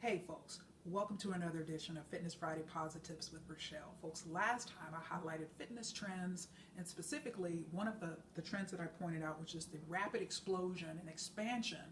Hey folks, welcome to another edition of Fitness Friday Posi-TIPS with Rachelle. Folks, last time I highlighted fitness trends and specifically one of the trends that I pointed out, which is the rapid explosion and expansion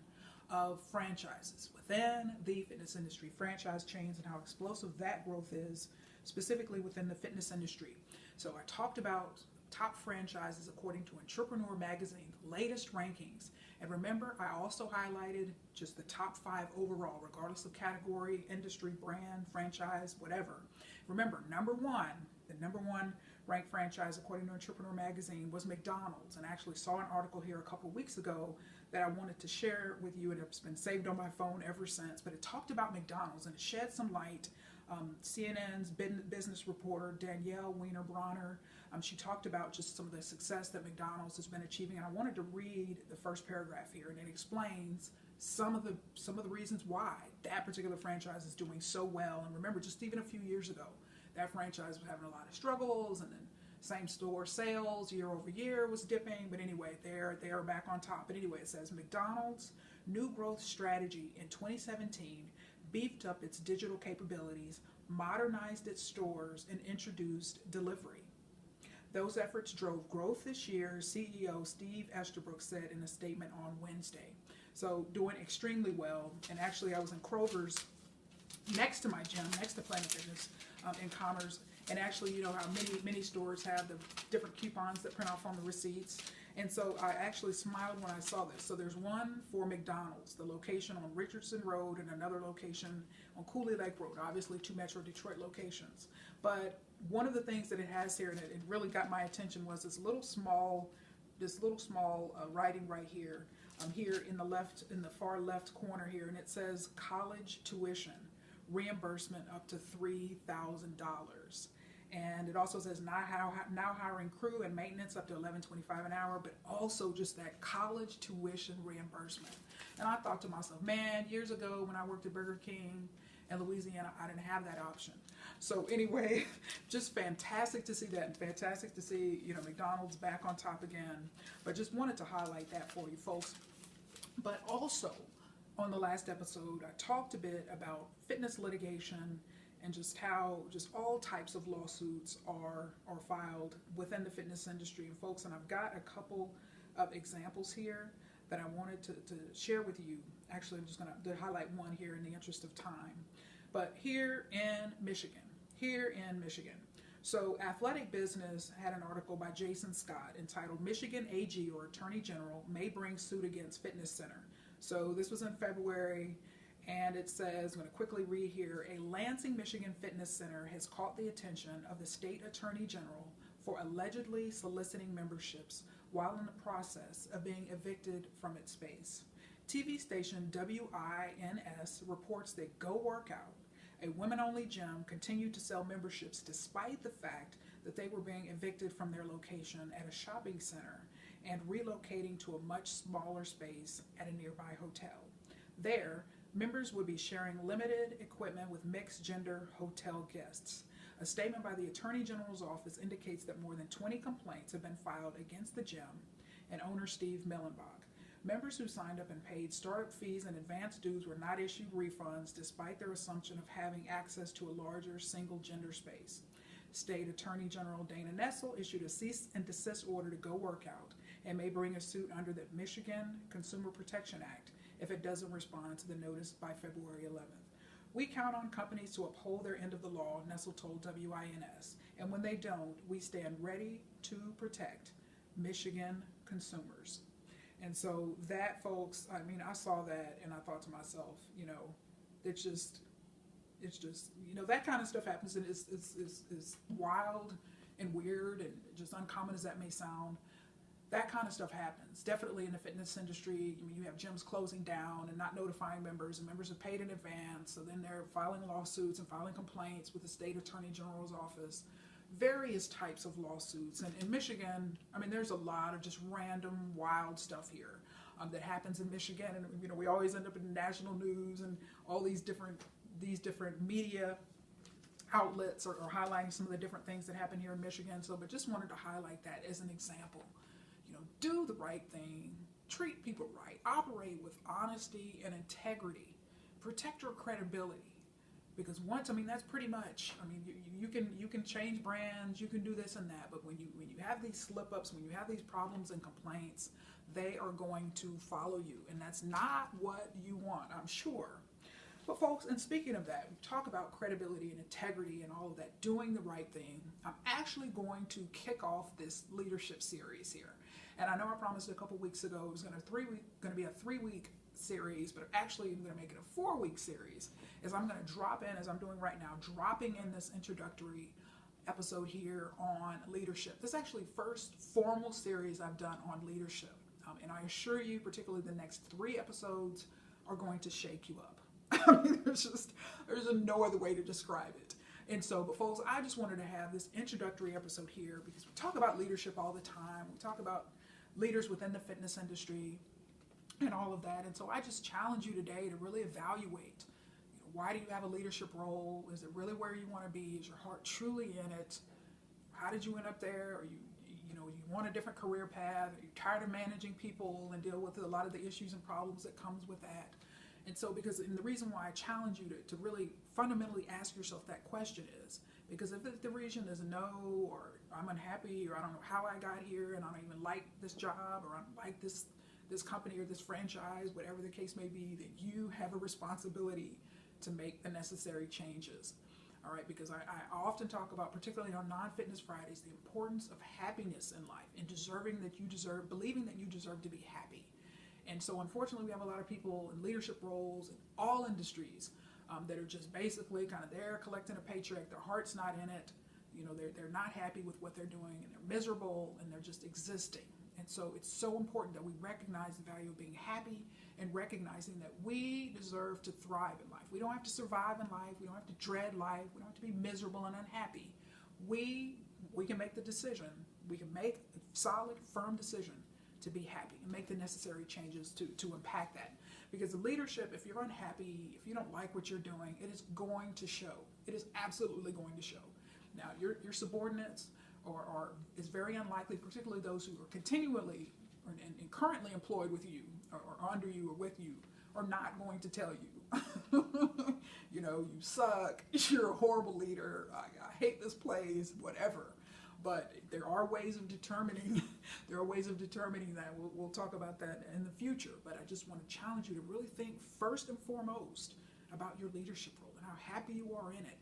of franchises within the fitness industry, franchise chains, and how explosive that growth is specifically within the fitness industry. So I talked about top franchises according to Entrepreneur Magazine's latest rankings. And remember, I also highlighted just the top 5 overall, regardless of category, industry, brand, franchise, whatever. Remember, the number one ranked franchise according to Entrepreneur Magazine was McDonald's. And I actually saw an article here a couple weeks ago that I wanted to share with you, and it's been saved on my phone ever since. But it talked about McDonald's and it shed some light. CNN's business reporter Danielle Weiner-Bronner, she talked about just some of the success that McDonald's has been achieving, and I wanted to read the first paragraph here, and it explains some of the reasons why that particular franchise is doing so well. And remember, just even a few years ago, that franchise was having a lot of struggles, and then same store sales year over year was dipping. But anyway, they are back on top. But anyway, it says McDonald's new growth strategy in 2017 beefed up its digital capabilities, modernized its stores, and introduced delivery. Those efforts drove growth this year, CEO Steve Easterbrook said in a statement on Wednesday. So doing extremely well. And actually, I was in Kroger's next to my gym, next to Planet Fitness in Commerce. And actually, you know how many stores have the different coupons that print off on the receipts. And so I actually smiled when I saw this. So there's one for McDonald's, the location on Richardson Road, and another location on Cooley Lake Road, obviously 2 Metro Detroit locations. But one of the things that it has here, and it really got my attention, was this little small writing right here, here in the far left corner here, and it says college tuition reimbursement up to $3,000. And it also says now hiring crew and maintenance up to $11.25 an hour, but also just that college tuition reimbursement. And I thought to myself, man, years ago when I worked at Burger King in Louisiana, I didn't have that option. So anyway, just fantastic to see that, and fantastic to see, you know, McDonald's back on top again. But just wanted to highlight that for you folks. But also on the last episode, I talked a bit about fitness litigation and just how just all types of lawsuits are filed within the fitness industry. And folks, and I've got a couple of examples here that I wanted to share with you. Actually, I'm just going to highlight one here in the interest of time. But here in Michigan. So Athletic Business had an article by Jason Scott entitled Michigan AG or Attorney General May Bring Suit Against Fitness Center. So this was in February. And it says, I'm going to quickly read here, a Lansing, Michigan fitness center has caught the attention of the state attorney general for allegedly soliciting memberships while in the process of being evicted from its space. TV station WINS reports that Go Workout, a women-only gym, continued to sell memberships despite the fact that they were being evicted from their location at a shopping center and relocating to a much smaller space at a nearby hotel. There, members would be sharing limited equipment with mixed-gender hotel guests. A statement by the Attorney General's office indicates that more than 20 complaints have been filed against the gym and owner Steve Millenbach. Members who signed up and paid startup fees and advance dues were not issued refunds despite their assumption of having access to a larger single-gender space. State Attorney General Dana Nessel issued a cease and desist order to Go Workout and may bring a suit under the Michigan Consumer Protection Act if it doesn't respond to the notice by February 11th. We count on companies to uphold their end of the law, Nessel told WINS, and when they don't, we stand ready to protect Michigan consumers. And so that, folks, I mean, I saw that and I thought to myself, you know, it's just, you know, that kind of stuff happens, and it's wild and weird and just uncommon as that may sound. That kind of stuff happens, definitely in the fitness industry. I mean, you have gyms closing down and not notifying members, and members have paid in advance, so then they're filing lawsuits and filing complaints with the state attorney general's office. Various types of lawsuits. And in Michigan, I mean, there's a lot of just random, wild stuff here that happens in Michigan. And, you know, we always end up in national news, and all these different media outlets are highlighting some of the different things that happen here in Michigan. So, but just wanted to highlight that as an example. You know, do the right thing, treat people right, operate with honesty and integrity. protect your credibility. Because once, I mean, that's pretty much, I mean, you can change brands, you can do this and that, but when you have these slip-ups, when you have these problems and complaints, they are going to follow you, and that's not what you want, I'm sure. But folks, and speaking of that, we talk about credibility and integrity and all of that, doing the right thing. I'm actually going to kick off this leadership series here. And I know I promised a couple weeks ago it was going to be a 3-week series, but actually I'm going to make it a 4-week series. Is I'm going to drop in, as I'm doing right now, dropping in this introductory episode here on leadership. This is actually first formal series I've done on leadership. And I assure you, particularly the next 3 episodes are going to shake you up. I mean, there's no other way to describe it. And so, but folks, I just wanted to have this introductory episode here because we talk about leadership all the time. We talk about leaders within the fitness industry and all of that. And so I just challenge you today to really evaluate, why do you have a leadership role? Is it really where you want to be? Is your heart truly in it? How did you end up there? Are you want a different career path? Are you tired of managing people and deal with a lot of the issues and problems that comes with that? And so, and the reason why I challenge you to really fundamentally ask yourself that question is because if the reason is no, or I'm unhappy, or I don't know how I got here, and I don't even like this job, or I don't like this company or this franchise, whatever the case may be, then you have a responsibility to make the necessary changes. All right, because I often talk about, particularly on Non-Fitness Fridays, the importance of happiness in life and believing that you deserve to be happy. And so unfortunately, we have a lot of people in leadership roles in all industries that are just basically kind of there collecting a paycheck. Their heart's not in it. They're not happy with what they're doing, and they're miserable, and they're just existing. And so it's so important that we recognize the value of being happy and recognizing that we deserve to thrive in life. We don't have to survive in life. We don't have to dread life. We don't have to be miserable and unhappy. We can make the decision. We can make a solid, firm decision to be happy and make the necessary changes to impact that. Because the leadership, if you're unhappy, if you don't like what you're doing, it is going to show. It is absolutely going to show. Now, your subordinates is very unlikely, particularly those who are continually and currently employed with you or under you or with you, are not going to tell you, you suck, you're a horrible leader, I hate this place, whatever. But there are ways of determining that. We'll talk about that in the future. But I just want to challenge you to really think first and foremost about your leadership role and how happy you are in it.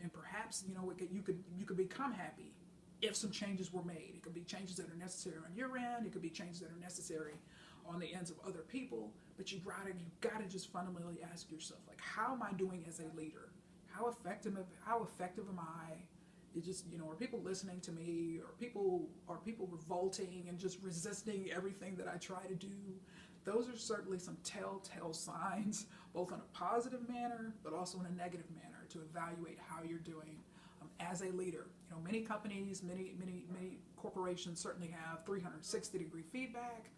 And perhaps, you could become happy if some changes were made. It could be changes that are necessary on your end. It could be changes that are necessary on the ends of other people. But you gotta just fundamentally ask yourself, like, how am I doing as a leader? How effective am I? It just, are people listening to me? Are people revolting and just resisting everything that I try to do? Those are certainly some telltale signs, both in a positive manner, but also in a negative manner, to evaluate how you're doing as a leader. Many companies, many corporations certainly have 360-degree feedback,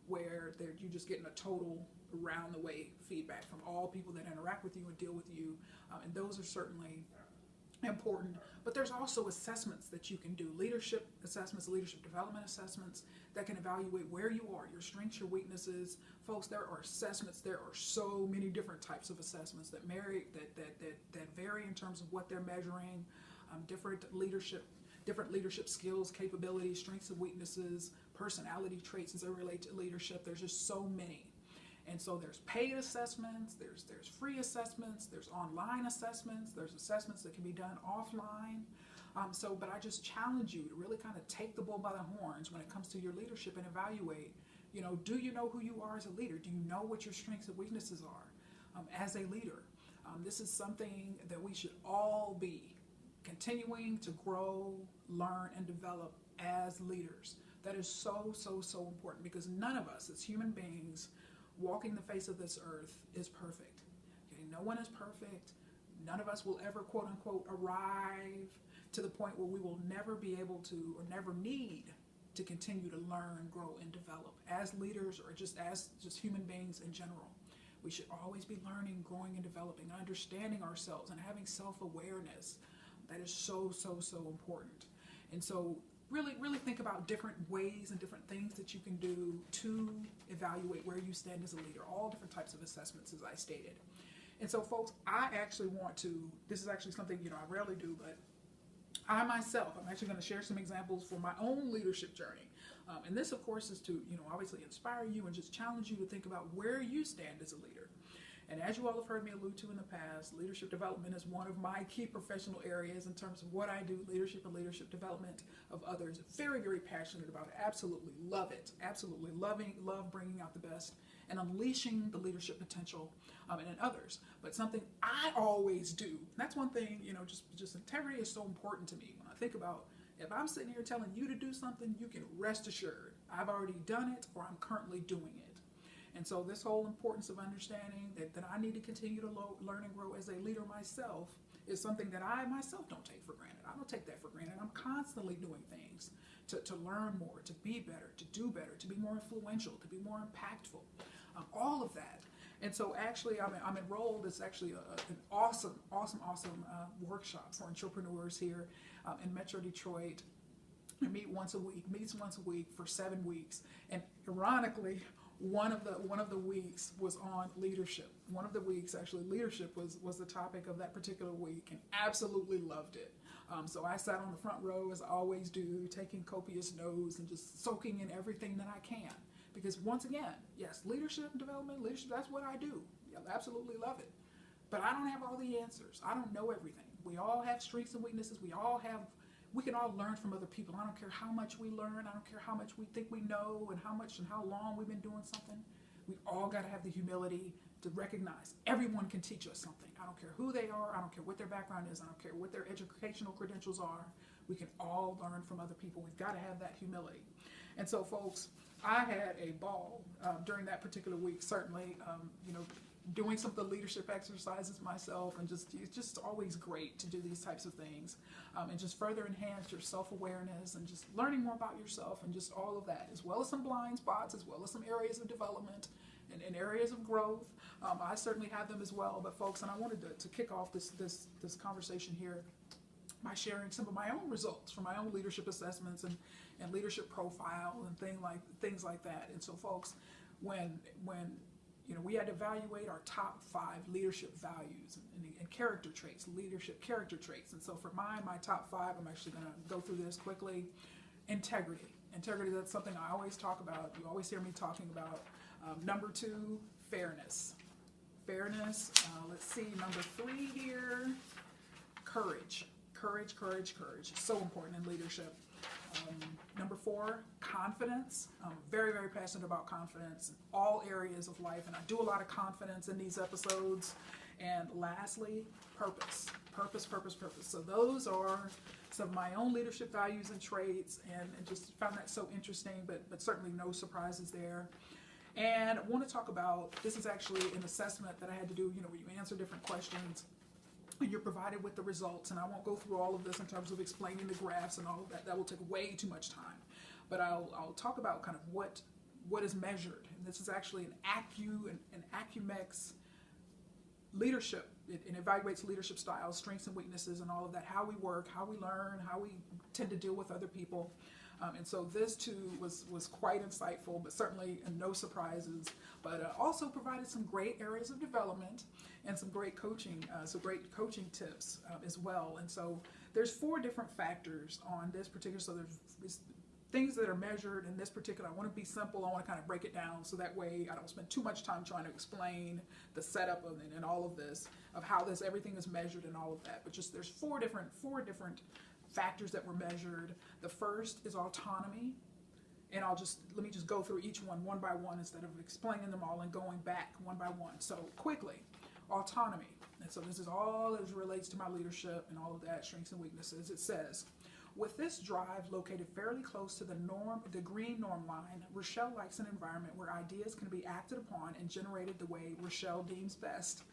where you're just getting a total around the way feedback from all people that interact with you and deal with you, and those are certainly important. But there's also assessments that you can do, leadership assessments, leadership development assessments that can evaluate where you are, your strengths, your weaknesses. Folks, there are assessments. There are so many different types of assessments that vary in terms of what they're measuring, different leadership skills, capabilities, strengths and weaknesses, personality traits as they relate to leadership. There's just so many. And so there's paid assessments, there's free assessments, there's online assessments, there's assessments that can be done offline. But I just challenge you to really kind of take the bull by the horns when it comes to your leadership and evaluate, do you know who you are as a leader? Do you know what your strengths and weaknesses are as a leader? This is something that we should all be continuing to grow, learn, and develop as leaders. That is so, so, so important, because none of us as human beings walking the face of this earth is perfect. Okay? No one is perfect. None of us will ever, quote unquote, arrive to the point where we will never be able to or never need to continue to learn, grow, and develop as leaders or just as human beings in general. We should always be learning, growing, and developing, understanding ourselves, and having self-awareness. That is so, so, so important. And so really think about different ways and different things that you can do to evaluate where you stand as a leader, all different types of assessments, as I stated. And so, folks, I actually want to, this is actually something, I rarely do, but I myself, I'm actually going to share some examples for my own leadership journey. And this, of course, is to, obviously inspire you and just challenge you to think about where you stand as a leader. And as you all have heard me allude to in the past, leadership development is one of my key professional areas in terms of what I do, leadership and leadership development of others. Very, very passionate about it. Absolutely love it. Absolutely love bringing out the best and unleashing the leadership potential in others. But something I always do, that's one thing, just integrity is so important to me. When I think about, if I'm sitting here telling you to do something, you can rest assured I've already done it or I'm currently doing it. And so this whole importance of understanding that I need to continue to learn and grow as a leader myself is something that I myself don't take for granted. I don't take that for granted. I'm constantly doing things to learn more, to be better, to do better, to be more influential, to be more impactful, all of that. And so actually I'm enrolled. It's actually an awesome workshop for entrepreneurs here in Metro Detroit. I meets once a week for 7 weeks. And ironically, one of the weeks was on leadership. One of the weeks, actually, leadership was the topic of that particular week, and absolutely loved it. So I sat on the front row, as I always do, taking copious notes and just soaking in everything that I can. Because once again, yes, leadership development, that's what I do. I absolutely love it. But I don't have all the answers. I don't know everything. We all have strengths and weaknesses. We can all learn from other people. I don't care how much we learn. I don't care how much we think we know and how much and how long we've been doing something. We all got to have the humility to recognize everyone can teach us something. I don't care who they are. I don't care what their background is. I don't care what their educational credentials are. We can all learn from other people. We've got to have that humility. And so, folks, I had a ball during that particular week, certainly, doing some of the leadership exercises myself, and it's just always great to do these types of things and just further enhance your self-awareness and just learning more about yourself and just all of that, as well as some blind spots, as well as some areas of development and areas of growth. I certainly have them as well, but folks, and I wanted to kick off this conversation here by sharing some of my own results from my own leadership assessments and leadership profile and things like that. And so, folks, when we had to evaluate our top 5 leadership values and character traits, leadership character traits. And so for my top 5, I'm actually going to go through this quickly. Integrity, that's something I always talk about. You always hear me talking about. Number 2, fairness. Let's see, number 3 here, courage. Courage. It's so important in leadership. Number 4, confidence. I'm very, very passionate about confidence in all areas of life, and I do a lot of confidence in these episodes. And lastly, purpose. So those are some of my own leadership values and traits, and just found that so interesting, but certainly no surprises there. And I want to talk about, this is actually an assessment that I had to do, where you answer different questions and you're provided with the results. And I won't go through all of this in terms of explaining the graphs and all of that. That will take way too much time. But I'll talk about kind of what is measured. And this is actually an Acumex leadership. It evaluates leadership styles, strengths and weaknesses, and all of that, how we work, how we learn, how we tend to deal with other people. And so this too was quite insightful, but certainly no surprises, but also provided some great areas of development and some great coaching tips as well. And so there's 4 different factors on this particular, so there's things that are measured in this particular. I want to be simple. I want to kind of break it down so that way I don't spend too much time trying to explain the setup of it and all of this, of how everything is measured and all of that. But just there's 4 different factors that were measured. The first is autonomy, and let me just go through each one by one instead of explaining them all and going back one by one. So quickly, autonomy. And so this is all as relates to my leadership and all of that, strengths and weaknesses. It says, with this drive located fairly close to the green norm line, Rachelle likes an environment where ideas can be acted upon and generated the way Rachelle deems best.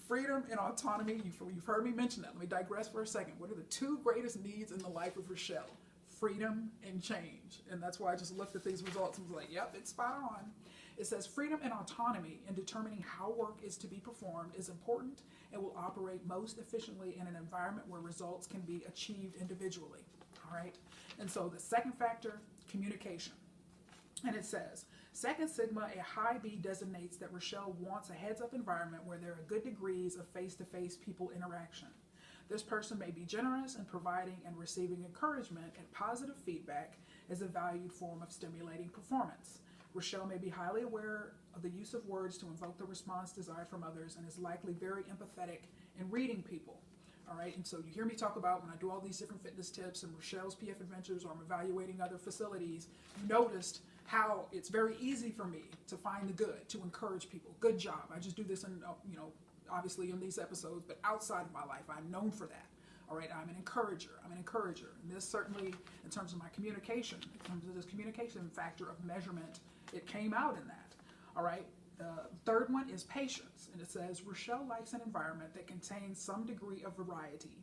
Freedom and autonomy, you've heard me mention that. Let me digress for a second. What are the 2 greatest needs in the life of Rachelle? Freedom and change. And that's why I just looked at these results and was like, yep, it's spot on. It says freedom and autonomy in determining how work is to be performed is important and will operate most efficiently in an environment where results can be achieved individually. All right. And so the second factor, communication. And it says, Second sigma, a high B, designates that Rachelle wants a heads-up environment where there are good degrees of face-to-face people interaction. This person may be generous in providing and receiving encouragement, and positive feedback is a valued form of stimulating performance. Rachelle may be highly aware of the use of words to invoke the response desired from others and is likely very empathetic in reading people. All right, and so you hear me talk about when I do all these different fitness tips and Rachelle's PF Adventures, or I'm evaluating other facilities, you noticed how it's very easy for me to find the good, to encourage people. Good job. I just do this in, obviously in these episodes, but outside of my life, I'm known for that. All right, I'm an encourager. And this certainly, in terms of my communication, in terms of this communication factor of measurement, it came out in that. All right. The third one is patience, and it says Rachelle likes an environment that contains some degree of variety,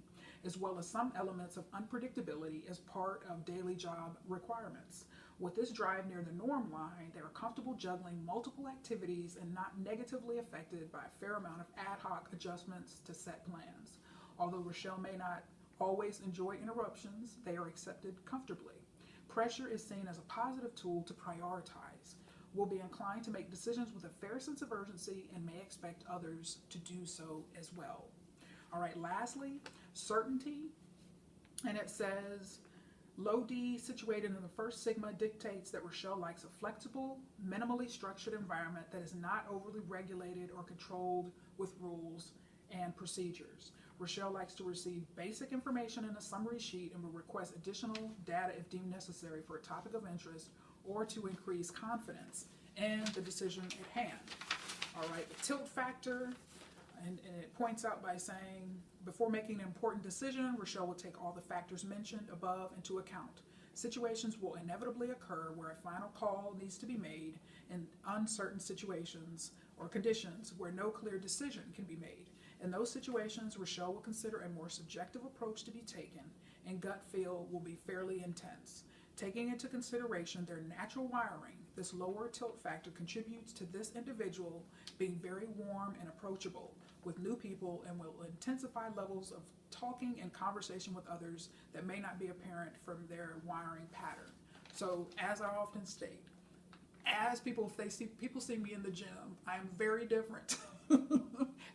as well as some elements of unpredictability as part of daily job requirements. With this drive near the norm line, they are comfortable juggling multiple activities and not negatively affected by a fair amount of ad hoc adjustments to set plans. Although Rachelle may not always enjoy interruptions, they are accepted comfortably. Pressure is seen as a positive tool to prioritize. Will be inclined to make decisions with a fair sense of urgency and may expect others to do so as well. All right, lastly, certainty. And it says, low D, situated in the first sigma, dictates that Rachelle likes a flexible, minimally structured environment that is not overly regulated or controlled with rules and procedures. Rachelle likes to receive basic information in a summary sheet and will request additional data if deemed necessary for a topic of interest or to increase confidence in the decision at hand. All right, the tilt factor, and it points out by saying, before making an important decision, Rachelle will take all the factors mentioned above into account. Situations will inevitably occur where a final call needs to be made in uncertain situations or conditions where no clear decision can be made. In those situations, Rachelle will consider a more subjective approach to be taken, and gut feel will be fairly intense. Taking into consideration their natural wiring, this lower tilt factor contributes to this individual being very warm and approachable with new people and will intensify levels of talking and conversation with others that may not be apparent from their wiring pattern. So, as I often state, as people see me in the gym, I am very different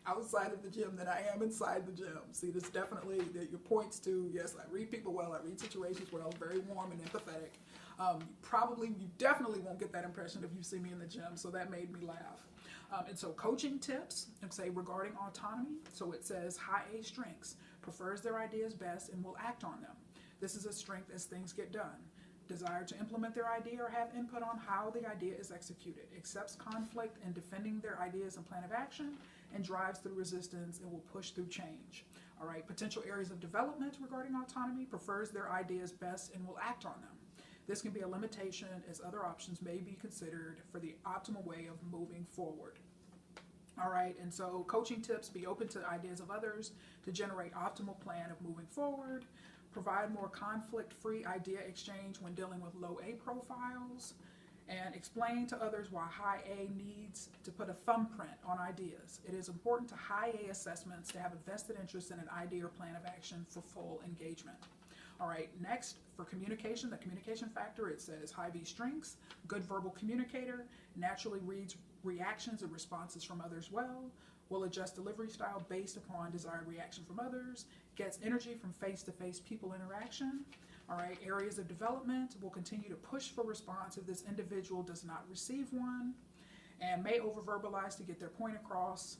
outside of the gym than I am inside the gym. See, this definitely your points to, yes, I read people well, I read situations well, very warm and empathetic. You definitely won't get that impression if you see me in the gym, so that made me laugh. And so coaching tips, and say regarding autonomy, so it says high A strengths, prefers their ideas best and will act on them. This is a strength as things get done. Desire to implement their idea or have input on how the idea is executed, accepts conflict in defending their ideas and plan of action, and drives through resistance and will push through change. All right, potential areas of development regarding autonomy, prefers their ideas best and will act on them. This can be a limitation as other options may be considered for the optimal way of moving forward. All right, and so coaching tips, be open to ideas of others to generate optimal plan of moving forward. Provide more conflict-free idea exchange when dealing with low A profiles, and explain to others why high A needs to put a thumbprint on ideas. It is important to high A assessments to have a vested interest in an idea or plan of action for full engagement. All right, next for communication, the communication factor, it says high B strengths, good verbal communicator, naturally reads reactions and responses from others well, will adjust delivery style based upon desired reaction from others, gets energy from face-to-face people interaction. All right, areas of development, will continue to push for response if this individual does not receive one, and may over-verbalize to get their point across,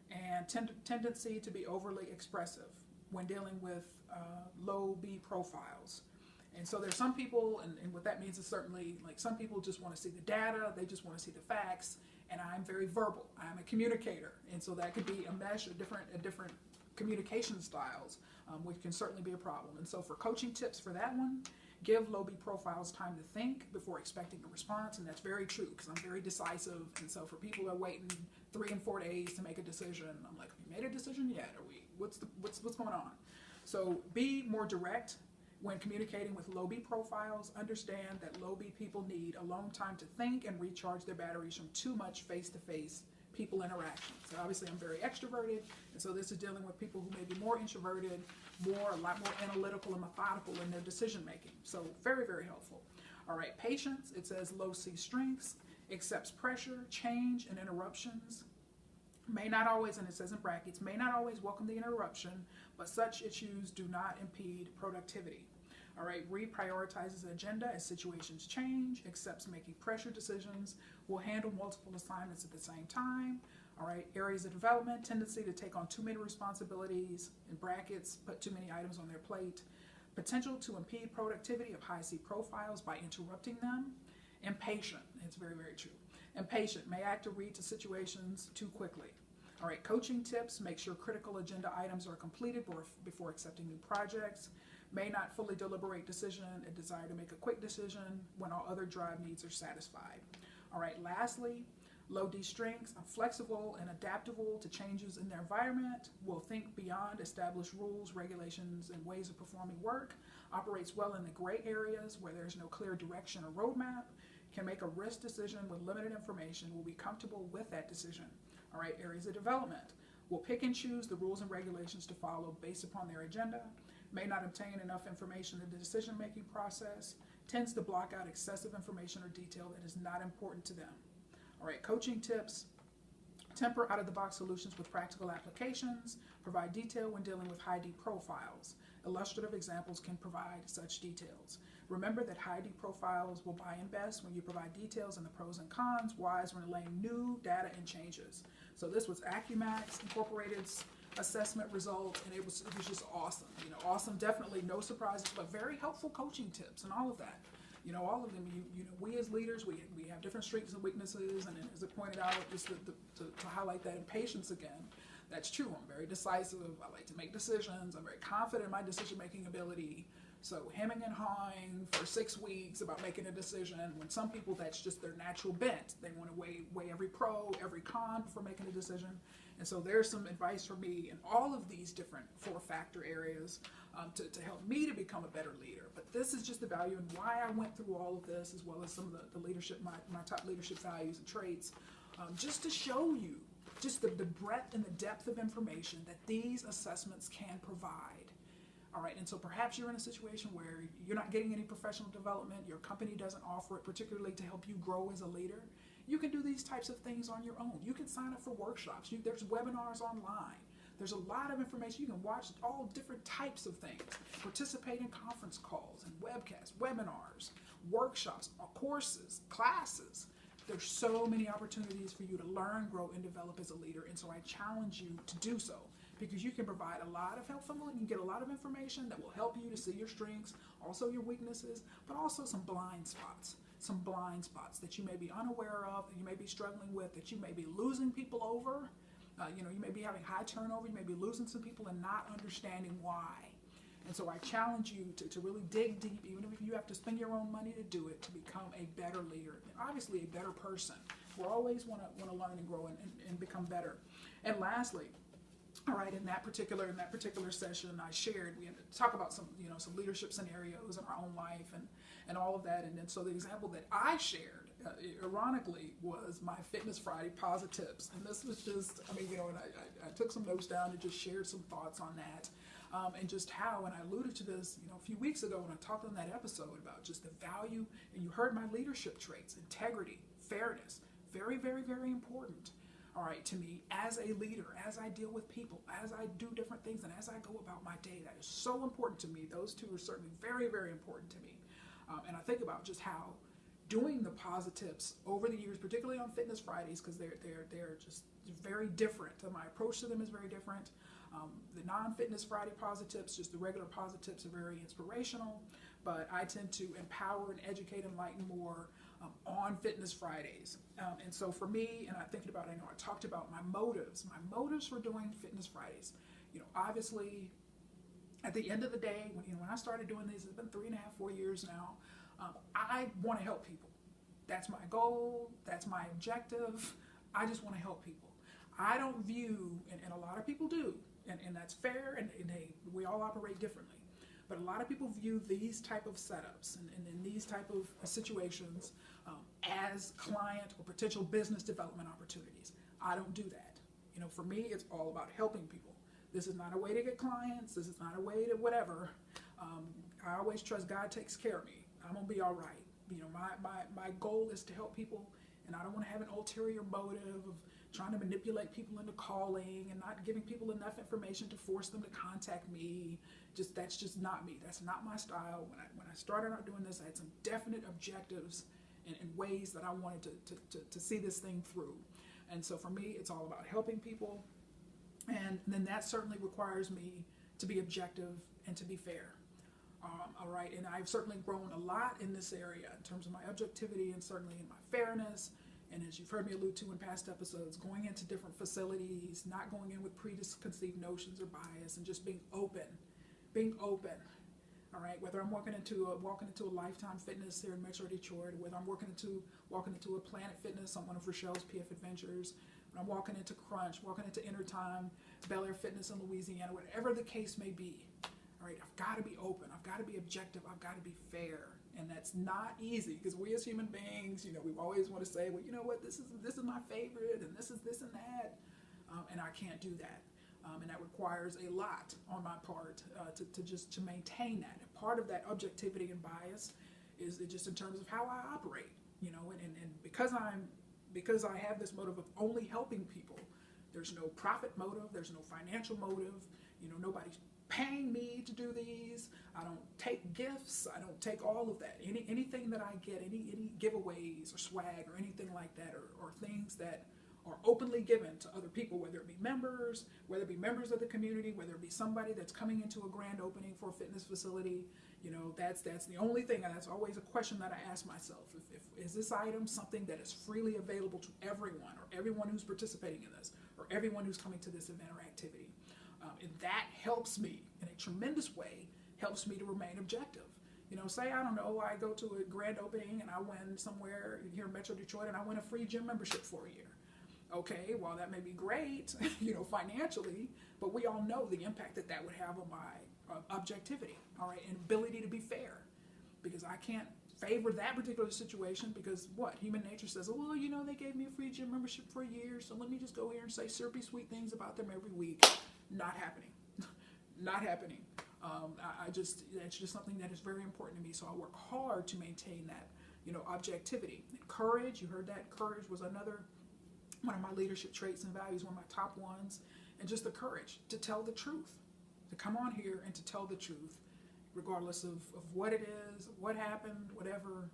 and tendency to be overly expressive when dealing with low B profiles. And so there's some people, and what that means is certainly, like, some people just want to see the data, they just want to see the facts, and I'm very verbal. I'm a communicator, and so that could be a mesh of different communication styles, which can certainly be a problem. And so for coaching tips for that one, give low B profiles time to think before expecting a response, and that's very true because I'm very decisive. And so for people who are waiting 3 and 4 days to make a decision, I'm like, have you made a decision yet? What's going on? So be more direct when communicating with low B profiles. Understand that low B people need alone time to think and recharge their batteries from too much face-to-face people interaction. So obviously I'm very extroverted, and so this is dealing with people who may be more introverted, a lot more analytical and methodical in their decision making. So very, very helpful. All right, patience, it says low C strengths, accepts pressure, change, and interruptions, may not always, and it says in brackets, may not always welcome the interruption, but such issues do not impede productivity. All right, reprioritizes the agenda as situations change, accepts making pressure decisions, will handle multiple assignments at the same time. All right, areas of development, tendency to take on too many responsibilities, in brackets, put too many items on their plate. Potential to impede productivity of high C profiles by interrupting them. Impatient, it's very, very true. Impatient, may act or read to situations too quickly. All right, coaching tips, make sure critical agenda items are completed before accepting new projects. May not fully deliberate decision, a desire to make a quick decision when all other drive needs are satisfied. All right, lastly, low D strengths, flexible and adaptable to changes in their environment, will think beyond established rules, regulations, and ways of performing work, operates well in the gray areas where there's no clear direction or roadmap, can make a risk decision with limited information, will be comfortable with that decision. All right, areas of development, will pick and choose the rules and regulations to follow based upon their agenda, may not obtain enough information in the decision-making process, tends to block out excessive information or detail that is not important to them. All right, coaching tips, temper out-of-the-box solutions with practical applications, provide detail when dealing with high D profiles. Illustrative examples can provide such details. Remember that high D profiles will buy in best when you provide details and the pros and cons, wise when relaying new data and changes. So this was Acumax Incorporated's assessment results, and it was just awesome. You know, awesome, definitely no surprises, but very helpful coaching tips and all of that. You know, all of them, you know, we as leaders, we have different strengths and weaknesses, and as it pointed out, just to highlight that impatience again, that's true. I'm very decisive. I like to make decisions. I'm very confident in my decision-making ability. So hemming and hawing for 6 weeks about making a decision, when some people that's just their natural bent. They want to weigh every pro, every con before making a decision. And so there's some advice for me in all of these different 4-factor areas to help me to become a better leader. But this is just the value and why I went through all of this, as well as some of the leadership, my top leadership values and traits, just to show you just the breadth and the depth of information that these assessments can provide. All right, and so perhaps you're in a situation where you're not getting any professional development, your company doesn't offer it, particularly to help you grow as a leader. You can do these types of things on your own. You can sign up for workshops. There's webinars online. There's a lot of information. You can watch all different types of things, participate in conference calls and webcasts, webinars, workshops, courses, classes. There's so many opportunities for you to learn, grow, and develop as a leader. And so I challenge you to do so, because you can provide a lot of helpful, you can get a lot of information that will help you to see your strengths, also your weaknesses, but also some blind spots that you may be unaware of, that you may be struggling with, that you may be losing people over. You may be having high turnover, you may be losing some people and not understanding why. And so I challenge you to really dig deep, even if you have to spend your own money to do it, to become a better leader, and obviously a better person. We always want to learn and grow and become better. And lastly, all right, in that particular session, I shared, we had to talk about some leadership scenarios in our own life and all of that. And then so the example that I shared, ironically, was my Fitness Friday Posi-TIPS. And this was just, and I took some notes down and just shared some thoughts on that. And just how, and I alluded to this, a few weeks ago when I talked on that episode about just the value, and you heard my leadership traits, integrity, fairness, very, very, very important. All right, to me, as a leader, as I deal with people, as I do different things, and as I go about my day, that is so important to me. Those two are certainly very, very important to me. And I think about just how doing the Posi-TIPS over the years, particularly on Fitness Fridays, because they're just very different. My approach to them is very different. The non-Fitness Friday Posi-TIPS, just the regular Posi-TIPS, are very inspirational, but I tend to empower and educate and enlighten more on Fitness Fridays. And so for me, and I talked about my motives for doing Fitness Fridays. Obviously, at the end of the day, when I started doing these, it's been 3.5, 4 years now, I want to help people. That's my goal. That's my objective. I just want to help people. I don't view, and a lot of people do, and that's fair, and hey, we all operate differently. But a lot of people view these type of setups and in these type of situations as client or potential business development opportunities. I don't do that. For me, it's all about helping people. This is not a way to get clients. This is not a way to whatever. I always trust God takes care of me. I'm gonna be all right. My goal is to help people and I don't want to have an ulterior motive of trying to manipulate people into calling and not giving people enough information to force them to contact me. That's just not me. That's not my style. When I started out doing this, I had some definite objectives and ways that I wanted to see this thing through. And so for me, it's all about helping people. And then that certainly requires me to be objective and to be fair. All right, and I've certainly grown a lot in this area in terms of my objectivity and certainly in my fairness. And as you've heard me allude to in past episodes, going into different facilities, not going in with preconceived notions or bias, and just being open. All right, whether I'm walking into a Lifetime Fitness here in Metro Detroit, or whether I'm walking into a Planet Fitness on one of Rachelle's PF Adventures, when I'm walking into Crunch, walking into Intertime, Bel Air Fitness in Louisiana, whatever the case may be. All right, I've got to be open. I've got to be objective. I've got to be fair. And that's not easy because we as human beings, we always want to say, well, you know what, this is my favorite, and this is this and that, and I can't do that. And that requires a lot on my part to maintain that. And part of that objectivity and bias is just in terms of how I operate, and because I have this motive of only helping people, there's no profit motive, there's no financial motive, nobody's paying me to do these. I don't take gifts. I don't take all of that. Anything that I get, any giveaways or swag or anything like that, or things that are openly given to other people, whether it be members of the community, whether it be somebody that's coming into a grand opening for a fitness facility, that's the only thing, and that's always a question that I ask myself. If is this item something that is freely available to everyone, or everyone who's participating in this, or everyone who's coming to this event or activity? And that helps me in a tremendous way, helps me to remain objective. Say, I don't know, I go to a grand opening and I win somewhere here in Metro Detroit and I win a free gym membership for a year. Okay, well, that may be great, financially, but we all know the impact that would have on my objectivity, all right, and ability to be fair, because I can't favor that particular situation because human nature says, well, they gave me a free gym membership for a year, so let me just go here and say syrupy sweet things about them every week. Not happening. Not happening. It's just something that is very important to me. So I work hard to maintain that, objectivity. And courage, you heard that. Courage was another one of my leadership traits and values, one of my top ones. And just the courage to tell the truth, to come on here and to tell the truth, regardless of what it is, what happened, whatever,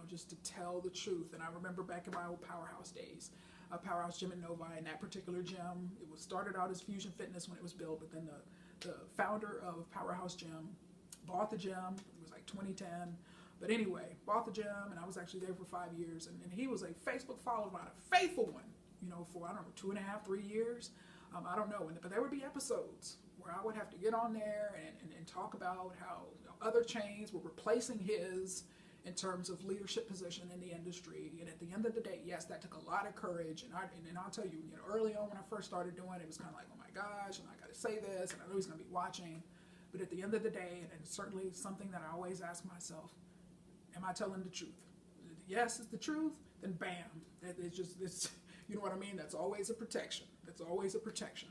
just to tell the truth. And I remember back in my old Powerhouse days, a Powerhouse Gym in Novi, and that particular gym, it was started out as Fusion Fitness when it was built, but then the founder of Powerhouse Gym bought the gym. It was like 2010. But anyway, bought the gym, and I was actually there for 5 years. And he was a Facebook follower of mine, a faithful one, for, I don't know, 2.5, 3 years. I don't know. But there would be episodes where I would have to get on there and talk about how other chains were replacing his in terms of leadership position in the industry. And at the end of the day, yes, that took a lot of courage. And I'll tell you, early on when I first started doing it, it was kind of like, oh my gosh, and I got to say this, and I know he's going to be watching. But at the end of the day, and it's certainly something that I always ask myself, am I telling the truth? Yes, it's the truth, then bam. It's you know what I mean? That's always a protection. That's always a protection.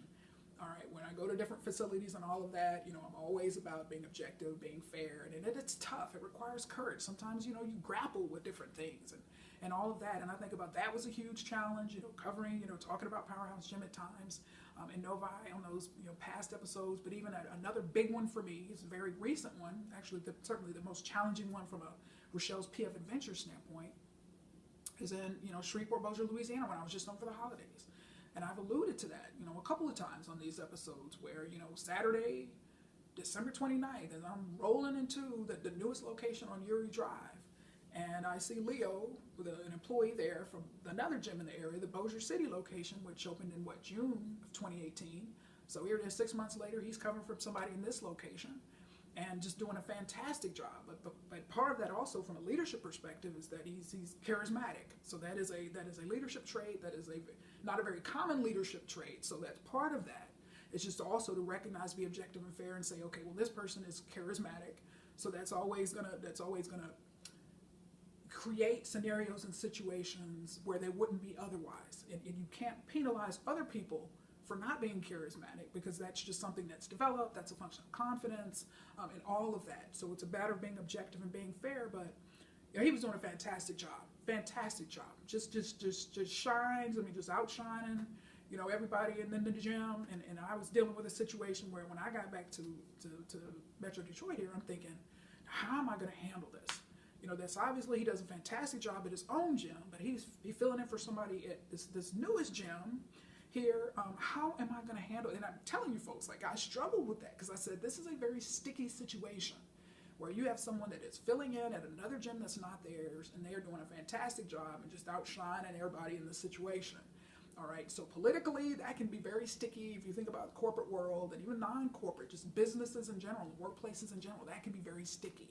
All right, when I go to different facilities and all of that, I'm always about being objective, being fair, and it's tough. It requires courage. Sometimes, you grapple with different things and all of that. And I think about that was a huge challenge, covering, talking about Powerhouse Gym at times in Novi on those, past episodes. But even another big one for me is a very recent one, actually certainly the most challenging one from a Rachelle's PF Adventure standpoint, is in, Shreveport, Bossier, Louisiana, when I was just home for the holidays. And I've alluded to that, a couple of times on these episodes where, Saturday, December 29th, and I'm rolling into the newest location on Uri Drive. And I see Leo, with an employee there from another gym in the area, the Bossier City location, which opened in, June of 2018. So here it is 6 months later, he's covering for somebody in this location and just doing a fantastic job. But part of that also from a leadership perspective is that he's charismatic. So that is a leadership trait. That is not a very common leadership trait. So that's part of that. It's just also to recognize, be objective and fair, and say, okay, well, this person is charismatic. So that's always gonna create scenarios and situations where they wouldn't be otherwise. And you can't penalize other people for not being charismatic, because that's just something that's developed. That's a function of confidence and all of that. So it's a matter of being objective and being fair. But he was doing a fantastic job. fantastic job. Just shines. I mean, just outshining, everybody in the gym. And I was dealing with a situation where when I got back to Metro Detroit here, I'm thinking, how am I going to handle this? That's obviously he does a fantastic job at his own gym, but he's filling in for somebody at this newest gym here. How am I going to handle it? And I'm telling you folks, like, I struggled with that because I said, this is a very sticky situation where you have someone that is filling in at another gym that's not theirs, and they're doing a fantastic job and just outshining everybody in the situation. All right, so politically, that can be very sticky if you think about the corporate world and even non-corporate, just businesses in general, workplaces in general, that can be very sticky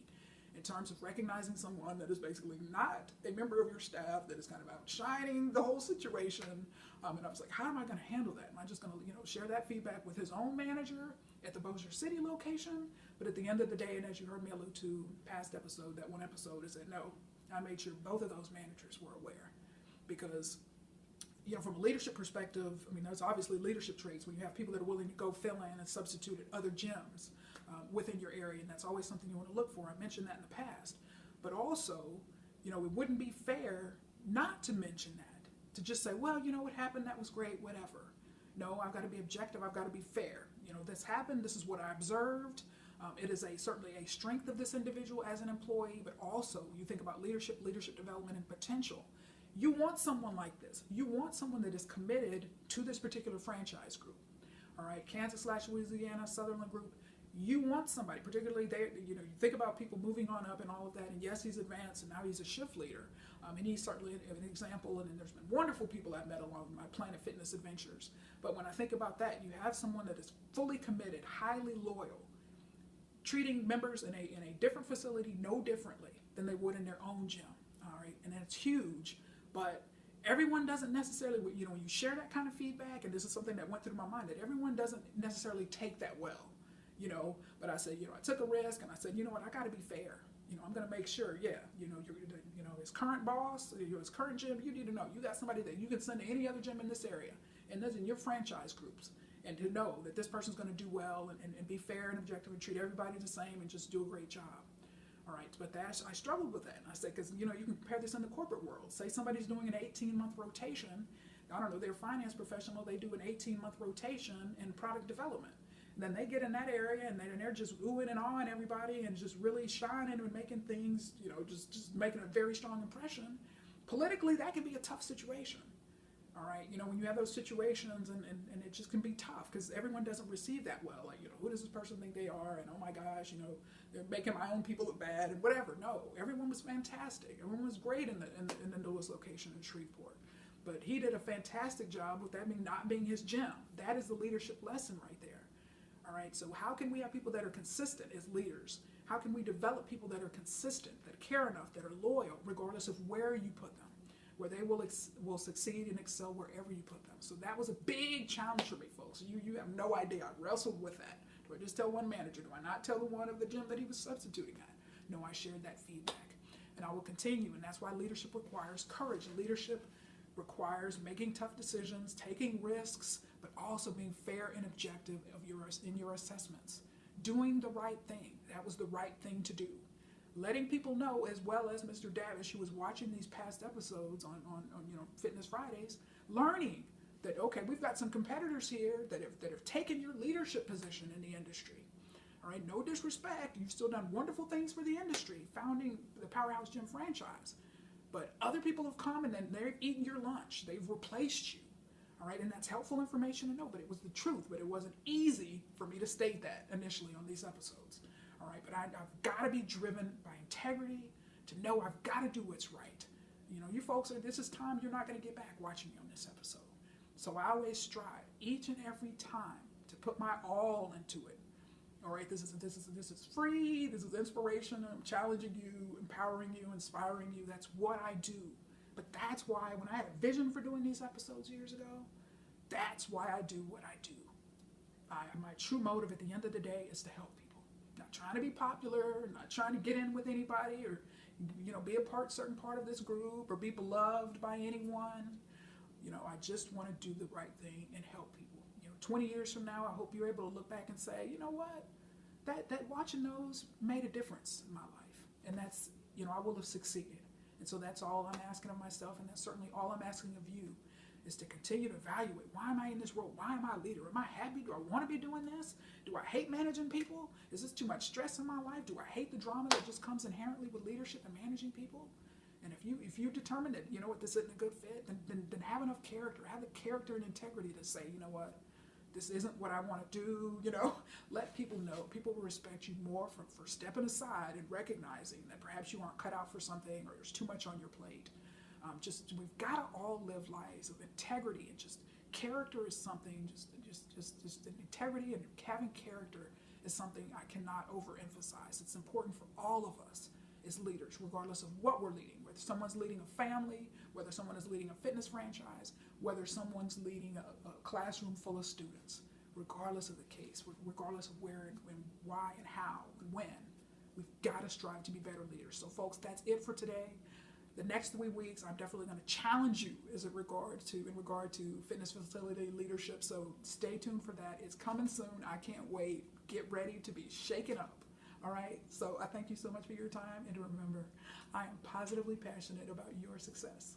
in terms of recognizing someone that is basically not a member of your staff, that is kind of outshining the whole situation. And I was like, how am I going to handle that? Am I just going to, share that feedback with his own manager at the Bossier City location? But at the end of the day, and as you heard me allude to past episode, that one episode, is that no, I made sure both of those managers were aware. Because, from a leadership perspective, I mean, there's obviously leadership traits when you have people that are willing to go fill in and substitute at other gyms within your area, and that's always something you want to look for. I mentioned that in the past. But also, it wouldn't be fair not to mention that, to just say, well, what happened, that was great, whatever. No, I've got to be objective, I've got to be fair. This happened, this is what I observed. It is certainly a strength of this individual as an employee, but also you think about leadership development, and potential. You want someone like this. You want someone that is committed to this particular franchise group. All right, Kansas/Louisiana, Sutherland Group. You want somebody, particularly you think about people moving on up and all of that. And yes, he's advanced, and now he's a shift leader. And he's certainly an example. And there's been wonderful people I've met along my Planet Fitness adventures. But when I think about that, you have someone that is fully committed, highly loyal, treating members in a different facility no differently than they would in their own gym. All right, and that's huge. But everyone doesn't necessarily, when you share that kind of feedback, and this is something that went through my mind, that everyone doesn't necessarily take that well, but I said, I took a risk, and I said, what, I got to be fair. I'm going to make sure, his current boss, his current gym, you need to know, you got somebody that you can send to any other gym in this area, and that's in your franchise groups, and to know that this person's going to do well and be fair and objective and treat everybody the same and just do a great job. All right, but I struggled with that. And I said, because, you can compare this in the corporate world. Say somebody's doing an 18-month rotation. I don't know, they're a finance professional. They do an 18-month rotation in product development. And then they get in that area, and they're just oohing and awing everybody and just really shining and making things, just making a very strong impression. Politically, that can be a tough situation. All right, when you have those situations, and it just can be tough because everyone doesn't receive that well. Like, who does this person think they are? And oh my gosh, they're making my own people look bad and whatever. No, everyone was fantastic. Everyone was great in the newest location in Shreveport. But he did a fantastic job with that not being his gym. That is the leadership lesson right there. All right, so how can we have people that are consistent as leaders? How can we develop people that are consistent, that care enough, that are loyal, regardless of where you put them, where they will succeed and excel wherever you put them? So that was a big challenge for me, folks. You have no idea. I wrestled with that. Do I just tell one manager? Do I not tell the one of the gym that he was substituting at? No, I shared that feedback. And I will continue, and that's why leadership requires courage. Leadership requires making tough decisions, taking risks, but also being fair and objective in your assessments. Doing the right thing. That was the right thing to do. Letting people know, as well as Mr. Davish, who was watching these past episodes on Fitness Fridays, learning that, okay, we've got some competitors here that have taken your leadership position in the industry. All right, no disrespect, you've still done wonderful things for the industry, founding the Powerhouse Gym franchise. But other people have come and they've eaten your lunch. They've replaced you. All right, and that's helpful information to know, but it was the truth. But it wasn't easy for me to state that initially on these episodes. All right, but I've got to be driven by integrity to know I've got to do what's right. You folks, this is time you're not going to get back watching me on this episode. So I always strive each and every time to put my all into it. All right, this is free. This is inspiration. I'm challenging you, empowering you, inspiring you. That's what I do. But that's why when I had a vision for doing these episodes years ago, that's why I do what I do. My true motive at the end of the day is to help people. Not trying to be popular, not trying to get in with anybody, or be a certain part of this group, or be beloved by anyone. I just want to do the right thing and help people. 20 years from now, I hope you're able to look back and say, you know what, that watching those made a difference in my life, and that's I will have succeeded. And so that's all I'm asking of myself, and that's certainly all I'm asking of you, is to continue to evaluate, why am I in this role? Why am I a leader? Am I happy? Do I want to be doing this? Do I hate managing people? Is this too much stress in my life? Do I hate the drama that just comes inherently with leadership and managing people? And if you determine that, you know what, this isn't a good fit, then have enough character. Have the character and integrity to say, you know what, this isn't what I want to do, you know. Let people know. People will respect you more for stepping aside and recognizing that perhaps you aren't cut out for something, or there's too much on your plate. We've got to all live lives of integrity, and just character is something, just integrity and having character is something I cannot overemphasize. It's important for all of us as leaders, regardless of what we're leading, whether someone's leading a family, whether someone is leading a fitness franchise, whether someone's leading a classroom full of students. Regardless of the case, regardless of where and when, why and how and when, we've got to strive to be better leaders. So folks, that's it for today. The next 3 weeks, I'm definitely going to challenge you in regard to fitness facility leadership. So stay tuned for that. It's coming soon. I can't wait. Get ready to be shaken up. All right. So I thank you so much for your time. And remember, I am positively passionate about your success.